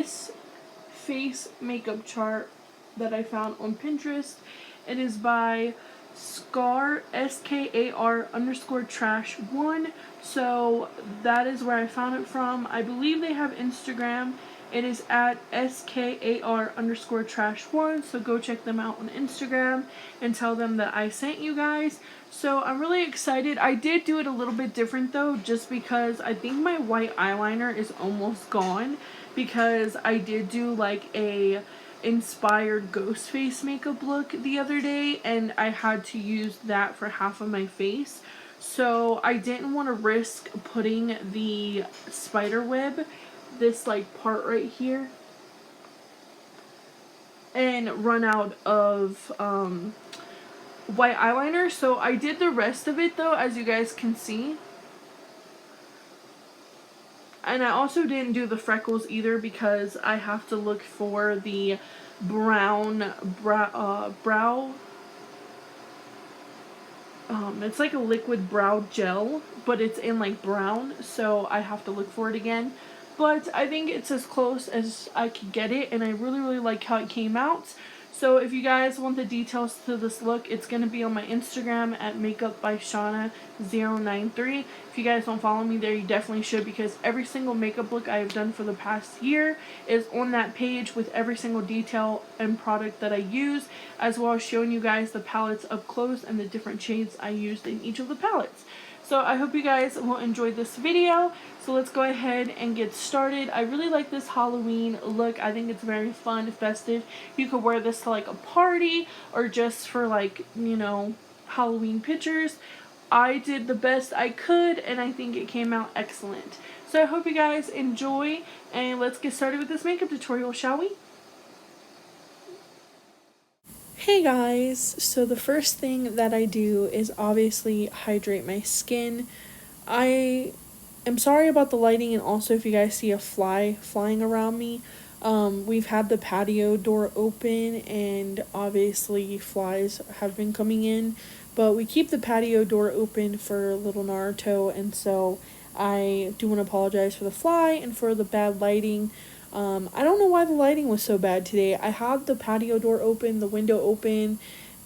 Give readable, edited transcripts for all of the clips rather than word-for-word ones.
this face makeup chart that I found on Pinterest. It is by Skar, SKAR_trash1. So that is where I found it from. I believe they have Instagram. It is at SKAR_trash1. So go check them out on Instagram and tell them that I sent you guys. So I'm really excited. I did do it a little bit different though, just because I think my white eyeliner is almost gone, because I did do like a inspired ghost face makeup look the other day, and I had to use that for half of my face. So I didn't want to risk putting the spider web, this like part right here, and run out of white eyeliner. So I did the rest of it though, as you guys can see. And I also didn't do the freckles either, because I have to look for the brown brow. It's like a liquid brow gel, but it's in like brown, so I have to look for it again. But I think it's as close as I could get it, and I really like how it came out. So if you guys want the details to this look, it's going to be on my Instagram at makeupbyshawna093. If you guys don't follow me there, you definitely should, because every single makeup look I have done for the past year is on that page with every single detail and product that I use, as well as showing you guys the palettes up close and the different shades I used in each of the palettes. So I hope you guys will enjoy this video. So let's go ahead and get started. I really like this Halloween look. I think it's very fun, festive. You could wear this to like a party, or just for like, you know, Halloween pictures. I did the best I could, and I think it came out excellent. So I hope you guys enjoy, and let's get started with this makeup tutorial, shall we? Hey guys, so the first thing that I do is obviously hydrate my skin. I am sorry about the lighting, and also if you guys see a fly flying around me, we've had the patio door open, and obviously flies have been coming in, but we keep the patio door open for little Naruto, and so I do want to apologize for the fly and for the bad lighting. I don't know why the lighting was so bad today. I had the patio door open, the window open,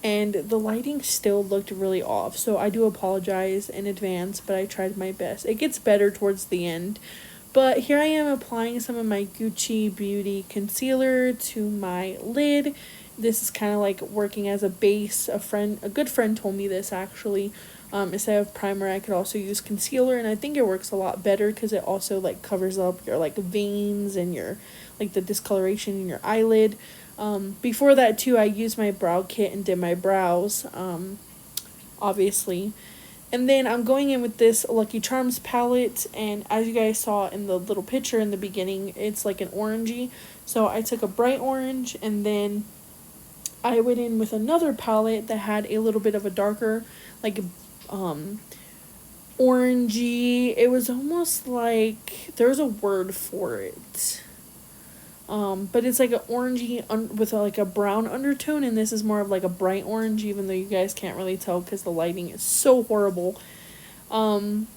and the lighting still looked really off. So I do apologize in advance, but I tried my best. It gets better towards the end. But here I am applying some of my Gucci Beauty concealer to my lid. This is kind of like working as a base. A good friend told me this actually. Instead of primer, I could also use concealer, and I think it works a lot better because it also like covers up your like veins and your like the discoloration in your eyelid. Before that too, I used my brow kit and did my brows, obviously. And then I'm going in with this Lucky Charms palette, and as you guys saw in the little picture in the beginning, it's like an orangey. So I took a bright orange, and then I went in with another palette that had a little bit of a darker, like orangey. It was almost like, there's a word for it, but it's like an orangey with like a brown undertone, and this is more of like a bright orange, even though you guys can't really tell because the lighting is so horrible. But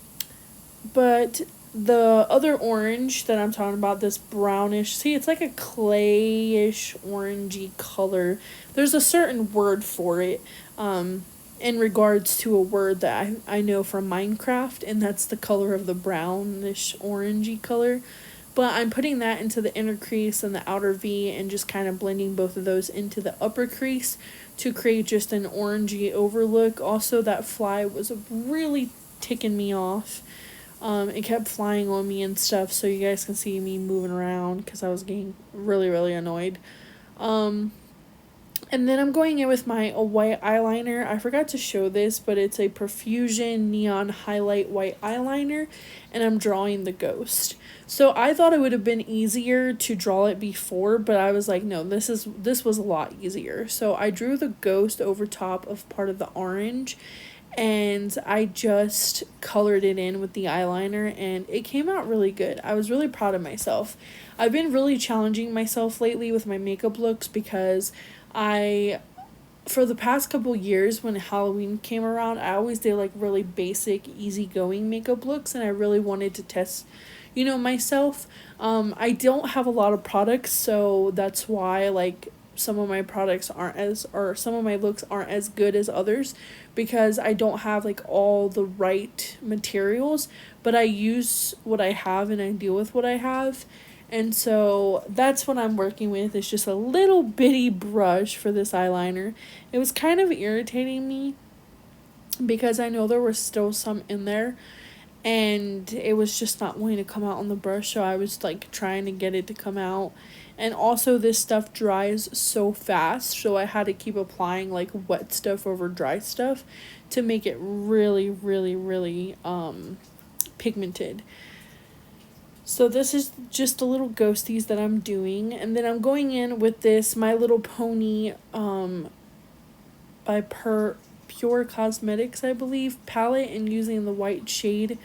the other orange that I'm talking about, this brownish, see, it's like a clayish orangey color. There's a certain word for it, in regards to a word that I know from Minecraft, and that's the color of the brownish orangey color. But I'm putting that into the inner crease and the outer V, and just kind of blending both of those into the upper crease to create just an orangey overlook. Also, that fly was really ticking me off. It kept flying on me and stuff, so you guys can see me moving around because I was getting really annoyed. And then I'm going in with my white eyeliner. I forgot to show this, but it's a Profusion Neon Highlight White Eyeliner, and I'm drawing the ghost. So I thought it would have been easier to draw it before, but I was like, no, this was a lot easier. So I drew the ghost over top of part of the orange, and I just colored it in with the eyeliner, and it came out really good. I was really proud of myself. I've been really challenging myself lately with my makeup looks, because for the past couple years when Halloween came around, I always did like really basic, easygoing makeup looks, and I really wanted to test, myself. I don't have a lot of products, so that's why like some of my products aren't as or some of my looks aren't as good as others, because I don't have like all the right materials, but I use what I have and I deal with what I have. And so that's what I'm working with. It's just a little bitty brush for this eyeliner. It was kind of irritating me because I know there was still some in there and it was just not wanting to come out on the brush, so I was like trying to get it to come out. And also this stuff dries so fast, so I had to keep applying like wet stuff over dry stuff to make it really really really pigmented. So this is just the little ghosties that I'm doing, and then I'm going in with this My Little Pony by Pure Cosmetics, I believe, palette, and using the white shade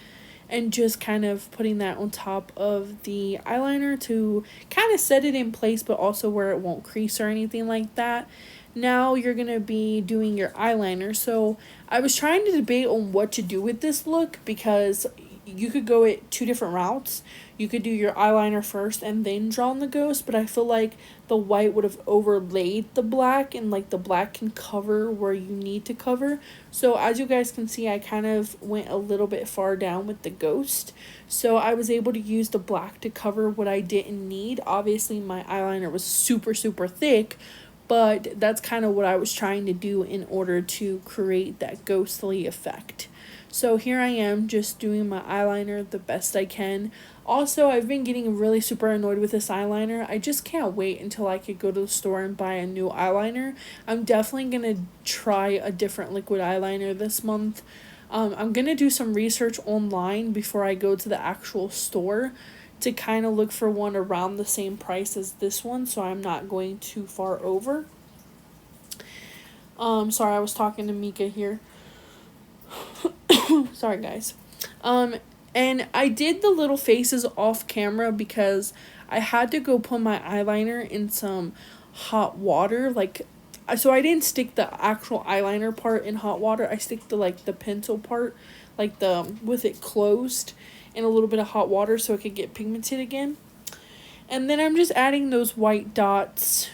and just kind of putting that on top of the eyeliner to kind of set it in place, but also where it won't crease or anything like that. Now you're going to be doing your eyeliner. So I was trying to debate on what to do with this look because you could go at two different routes. You could do your eyeliner first and then draw on the ghost, but I feel like the white would have overlaid the black, and like the black can cover where you need to cover. So as you guys can see, I kind of went a little bit far down with the ghost. So I was able to use the black to cover what I didn't need. Obviously my eyeliner was super super thick, but that's kind of what I was trying to do in order to create that ghostly effect. So here I am just doing my eyeliner the best I can. Also, I've been getting really super annoyed with this eyeliner. I just can't wait until I could go to the store and buy a new eyeliner. I'm definitely going to try a different liquid eyeliner this month. I'm going to do some research online before I go to the actual store to kind of look for one around the same price as this one, so I'm not going too far over. Sorry, I was talking to Micah here. Sorry, guys. And I did the little faces off camera because I had to go put my eyeliner in some hot water. So I didn't stick the actual eyeliner part in hot water. I stick the pencil part, with it closed, in a little bit of hot water so it could get pigmented again. And then I'm just adding those white dots.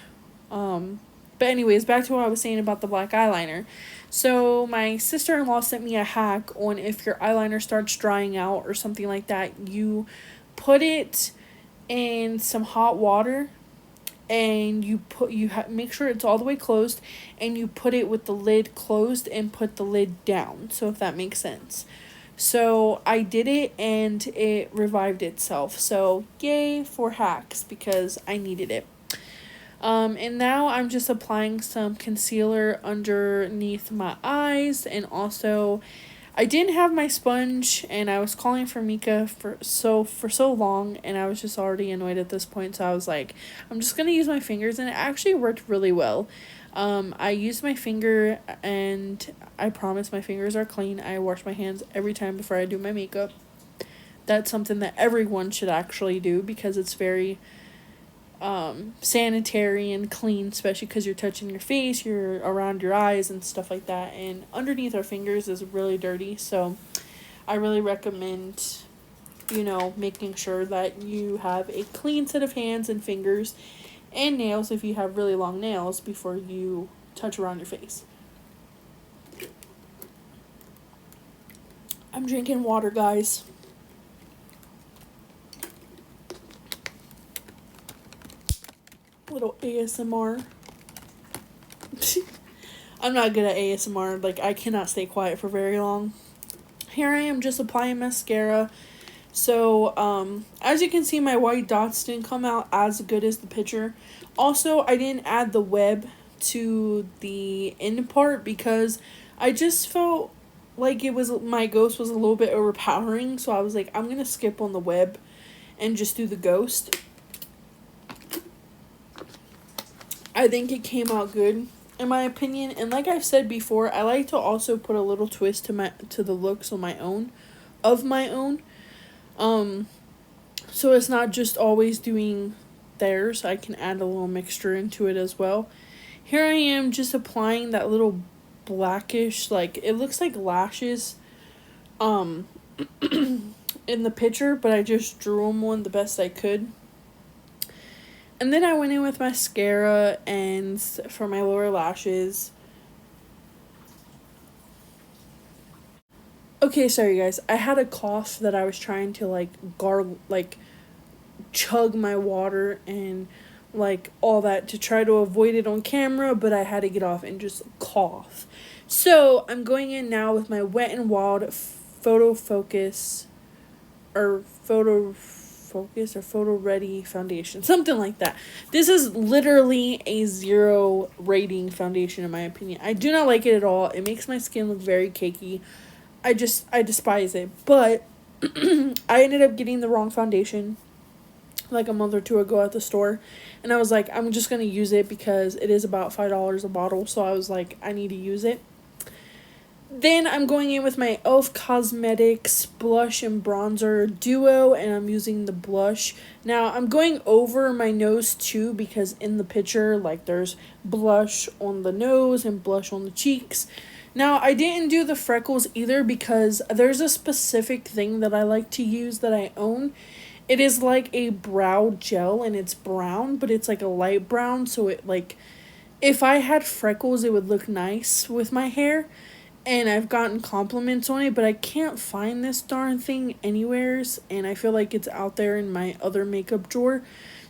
But anyways, back to what I was saying about the black eyeliner. So my sister-in-law sent me a hack on if your eyeliner starts drying out or something like that, you put it in some hot water and make sure it's all the way closed, and you put it with the lid closed and put the lid down. So if that makes sense. So I did it and it revived itself. So yay for hacks because I needed it. And now I'm just applying some concealer underneath my eyes, and also I didn't have my sponge and I was calling for Micah for so long, and I was just already annoyed at this point, so I was like, I'm just gonna use my fingers, and it actually worked really well. I used my finger, and I promise my fingers are clean. I wash my hands every time before I do my makeup. That's something that everyone should actually do because it's very sanitary and clean, especially because you're touching your face, you're around your eyes and stuff like that, and underneath our fingers is really dirty. So I really recommend making sure that you have a clean set of hands and fingers and nails if you have really long nails before you touch around your face. I'm drinking water, guys. Little ASMR. I'm not good at ASMR. I cannot stay quiet for very long. Here I am just applying mascara. So, as you can see, my white dots didn't come out as good as the picture. Also, I didn't add the web to the end part because I just felt like my ghost was a little bit overpowering. So I was like, I'm going to skip on the web and just do the ghost. I think it came out good, in my opinion. And like I've said before, I like to also put a little twist to the looks on my own. So it's not just always doing theirs. I can add a little mixture into it as well. Here I am just applying that little blackish, it looks like lashes, in the picture, but I just drew them one the best I could. And then I went in with mascara and for my lower lashes. Okay, sorry guys. I had a cough that I was trying to chug my water and all that to try to avoid it on camera, but I had to get off and just cough. So I'm going in now with my Wet n Wild Photo Ready foundation, something like that. This is literally a 0 rating foundation in my opinion. I do not like it at all. It makes my skin look very cakey. I despise it. But I ended up getting the wrong foundation like a month or two ago at the store, and I was like, I'm just gonna use it because it is about $5 a bottle, so I was like, I need to use it. Then I'm going in with my e.l.f. Cosmetics blush and bronzer duo, and I'm using the blush. Now, I'm going over my nose too because in the picture, there's blush on the nose and blush on the cheeks. Now, I didn't do the freckles either because there's a specific thing that I like to use that I own. It is like a brow gel, and it's brown, but it's like a light brown, so it if I had freckles, it would look nice with my hair. And I've gotten compliments on it, but I can't find this darn thing anywheres, and I feel like it's out there in my other makeup drawer.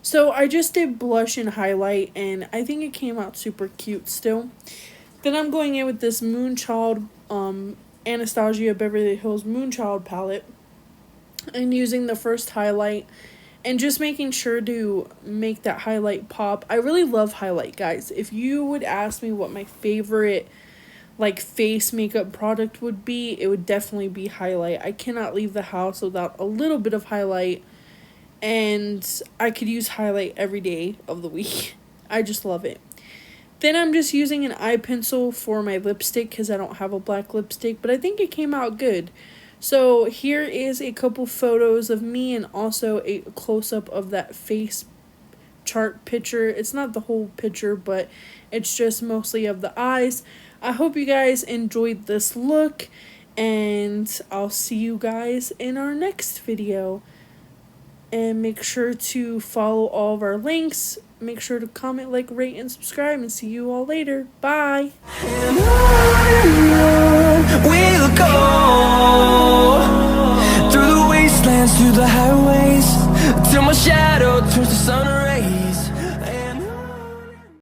So I just did blush and highlight, and I think it came out super cute still. Then I'm going in with this Moonchild, Anastasia Beverly Hills Moonchild palette, and using the first highlight, and just making sure to make that highlight pop. I really love highlight, guys. If you would ask me what my favorite face makeup product would be, it would definitely be highlight. I cannot leave the house without a little bit of highlight, and I could use highlight every day of the week. I just love it. Then I'm just using an eye pencil for my lipstick because I don't have a black lipstick, but I think it came out good. So here is a couple photos of me and also a close-up of that face chart picture. It's not the whole picture, but it's just mostly of the eyes. I hope you guys enjoyed this look, and I'll see you guys in our next video. And make sure to follow all of our links. Make sure to comment, rate, and subscribe, and see you all later. Bye! And on we'll go, through the wastelands, through the highways, till my shadow turns to sun.